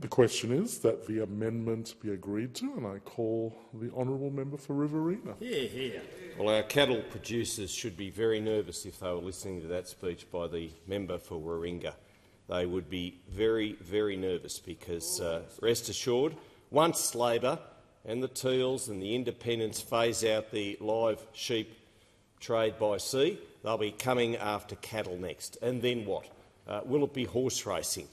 The question is that the amendment be agreed to, and I call the honourable member for Riverina. Well, our cattle producers should be very nervous if they were listening to that speech by the member for Warringah. They would be very, very nervous because, rest assured, once Labor and the Teals and the Independents phase out the live sheep trade by sea, they'll be coming after cattle next. And then what? Will it be horse racing?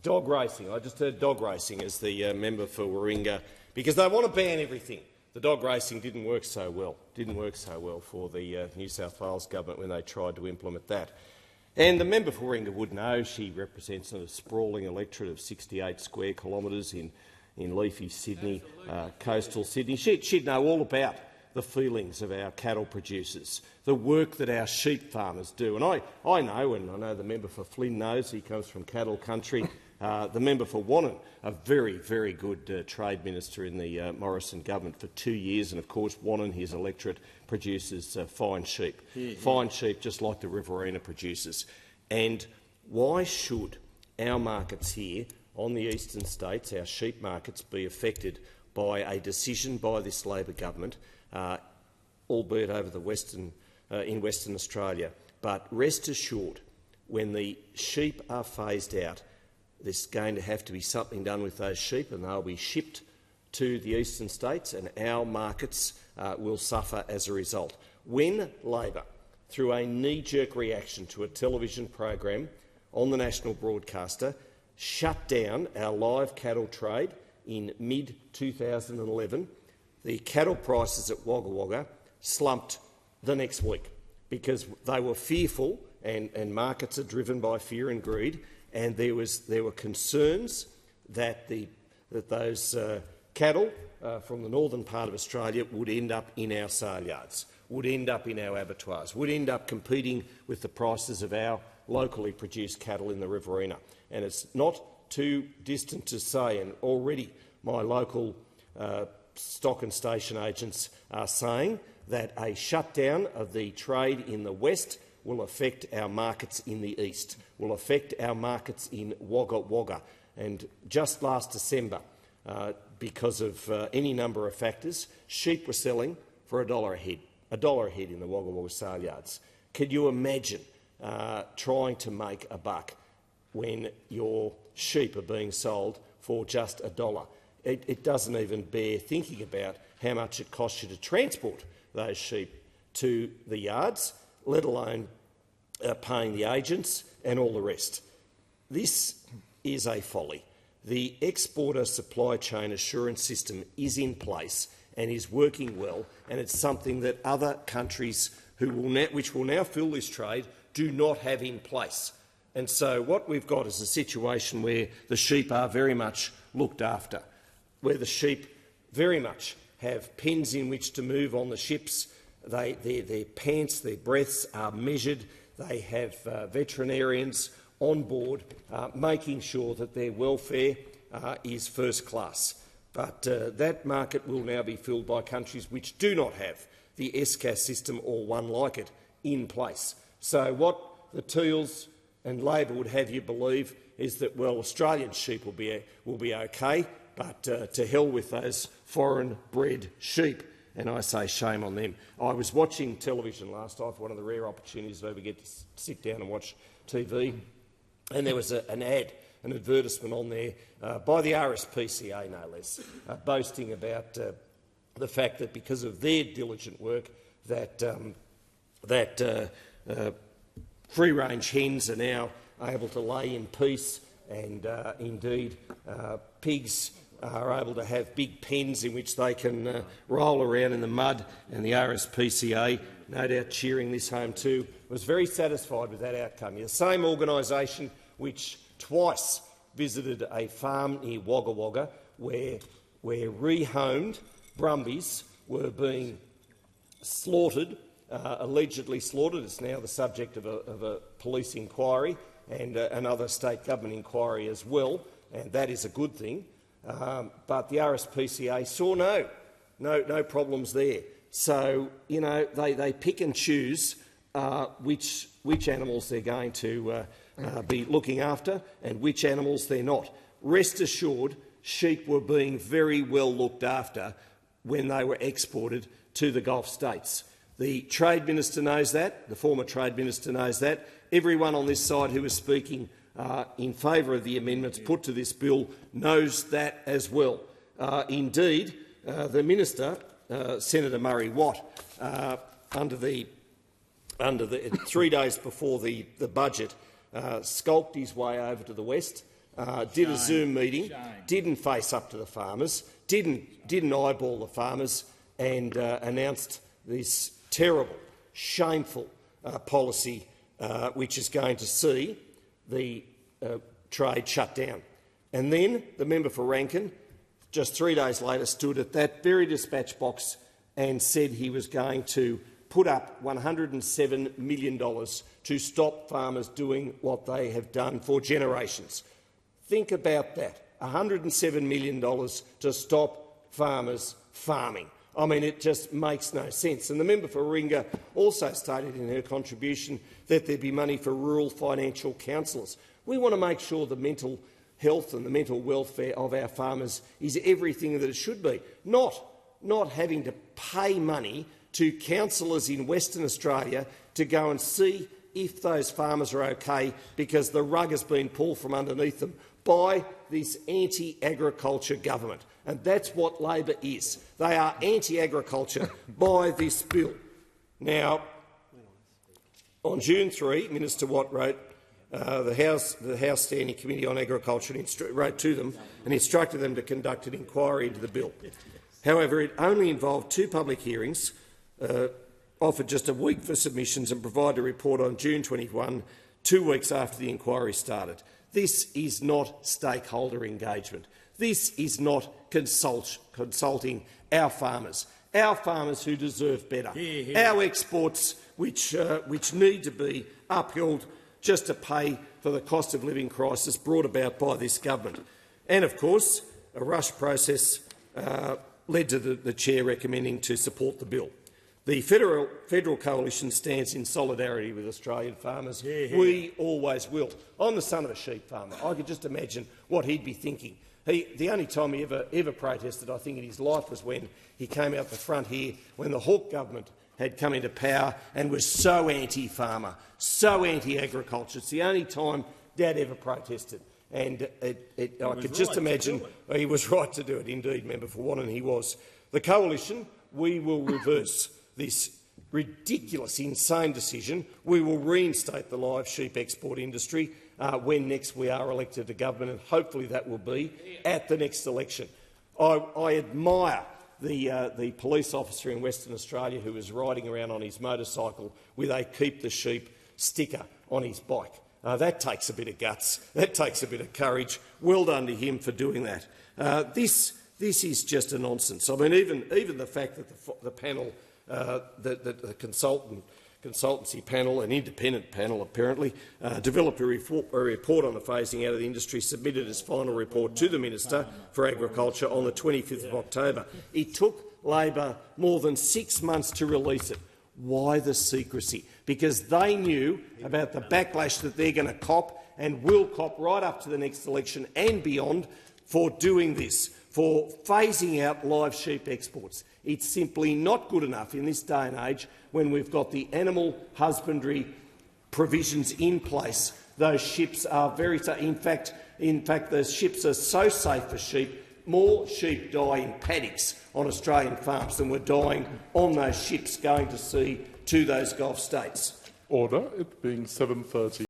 Dog racing. I just heard dog racing as the member for Warringah, because they want to ban everything. The dog racing didn't work so well. For the New South Wales government when they tried to implement that. And the member for Warringah would know. She represents a sprawling electorate of 68 square kilometres in leafy Sydney, coastal Sydney. She'd know all about the feelings of our cattle producers, the work that our sheep farmers do. And I know, and I know the member for Flynn knows, he comes from cattle country. The member for Wannon, a very, very good trade minister in the Morrison government for 2 years, and of course Wannon, his electorate, produces fine sheep. Fine sheep, just like the Riverina produces. And why should our markets here on the eastern states, our sheep markets, be affected by a decision by this Labor government, albeit over the in Western Australia? But rest assured, when the sheep are phased out, there's going to have to be something done with those sheep, and they'll be shipped to the eastern states, and our markets will suffer as a result. When Labor, through a knee-jerk reaction to a television program on the national broadcaster, shut down our live cattle trade in mid-2011, the cattle prices at Wagga Wagga slumped the next week because they were fearful, and markets are driven by fear and greed, and there were concerns that those cattle from the northern part of Australia would end up in our sale yards, would end up in our abattoirs, would end up competing with the prices of our locally produced cattle in the Riverina. And it's not too distant to say, and already my local stock and station agents are saying that a shutdown of the trade in the west will affect our markets in the east, will affect our markets in Wagga Wagga. And just last December, because of any number of factors, sheep were selling for $1 a head, $1 a head in the Wagga Wagga sale yards. Could you imagine trying to make a buck when your sheep are being sold for just $1? It doesn't even bear thinking about how much it costs you to transport those sheep to the yards, let alone paying the agents and all the rest. This is a folly. The exporter supply chain assurance system is in place and is working well, and it's something that other countries which will now fill this trade do not have in place. And so what we've got is a situation where the sheep are very much looked after, where the sheep very much have pens in which to move on the ships. Their pants, their breaths are measured. They have veterinarians on board making sure that their welfare is first class. But that market will now be filled by countries which do not have the ESCAS system or one like it in place. So what the Teals and Labor would have you believe is that, well, Australian sheep will be okay, but to hell with those foreign-bred sheep. And I say shame on them. I was watching television last night for one of the rare opportunities I ever get to sit down and watch TV, and there was an advertisement on there by the RSPCA, no less, boasting about the fact that because of their diligent work that free-range hens are now able to lay in peace, and indeed pigs are able to have big pens in which they can roll around in the mud, and the RSPCA, no doubt cheering this home too, was very satisfied with that outcome. The same organisation which twice visited a farm near Wagga Wagga where rehomed brumbies were being slaughtered, allegedly slaughtered. It's now the subject of a police inquiry and another state government inquiry as well, and that is a good thing. But the RSPCA saw no problems there. So, they pick and choose which animals they're going to be looking after and which animals they're not. Rest assured, sheep were being very well looked after when they were exported to the Gulf states. The Trade Minister knows that, the former Trade Minister knows that. Everyone on this side who is speaking in favour of the amendments put to this bill knows that as well. Indeed, the Minister, Senator Murray Watt, under the 3 days before the budget, skulked his way over to the West, did a Zoom meeting, didn't face up to the farmers, didn't eyeball the farmers, and announced this terrible, shameful policy which is going to see the trade shut down. And then the member for Rankin, just 3 days later, stood at that very dispatch box and said he was going to put up $107 million to stop farmers doing what they have done for generations. Think about that, $107 million to stop farmers farming. I mean, it just makes no sense. And the member for Warringah also stated in her contribution that there be money for rural financial counsellors. We want to make sure the mental health and the mental welfare of our farmers is everything that it should be, not having to pay money to counsellors in Western Australia to go and see if those farmers are okay because the rug has been pulled from underneath them by this anti-agriculture government. And that's what Labor is. They are anti-agriculture by this bill. Now, on June 3, Minister Watt wrote the House Standing Committee on Agriculture wrote to them and instructed them to conduct an inquiry into the bill. However, it only involved 2 public hearings, offered just a week for submissions and provided a report on June 21, 2 weeks after the inquiry started. This is not stakeholder engagement. This is not consulting our farmers who deserve better, our exports which need to be upheld just to pay for the cost of living crisis brought about by this government. And, of course, a rush process led to the chair recommending to support the bill. The federal coalition stands in solidarity with Australian farmers. We always will. I'm the son of a sheep farmer. I could just imagine what he'd be thinking. The only time he ever protested, I think, in his life was when he came out the front here when the Hawke government had come into power and was so anti-farmer, so anti-agriculture. It's the only time Dad ever protested. And I could just imagine he was right to do it, indeed, Member for Wannon, he was. The coalition, we will reverse this ridiculous, insane decision. We will reinstate the live sheep export industry when next we are elected to government, and hopefully that will be at the next election. I admire the police officer in Western Australia who was riding around on his motorcycle with a Keep the Sheep sticker on his bike. That takes a bit of guts. That takes a bit of courage. Well done to him for doing that. This is just a nonsense. I mean, even the fact that the panel, the consultancy panel, an independent panel apparently, developed a report on the phasing out of the industry, submitted its final report to the Minister for Agriculture on the 25th of October. It took Labor more than 6 months to release it. Why the secrecy? Because they knew about the backlash that they're going to cop and will cop right up to the next election and beyond for doing this, for phasing out live sheep exports. It's simply not good enough in this day and age when we've got the animal husbandry provisions in place. Those ships are very safe. In fact, those ships are so safe for sheep. More sheep die in paddocks on Australian farms than were dying on those ships going to sea to those Gulf states. Order. It being 7:30.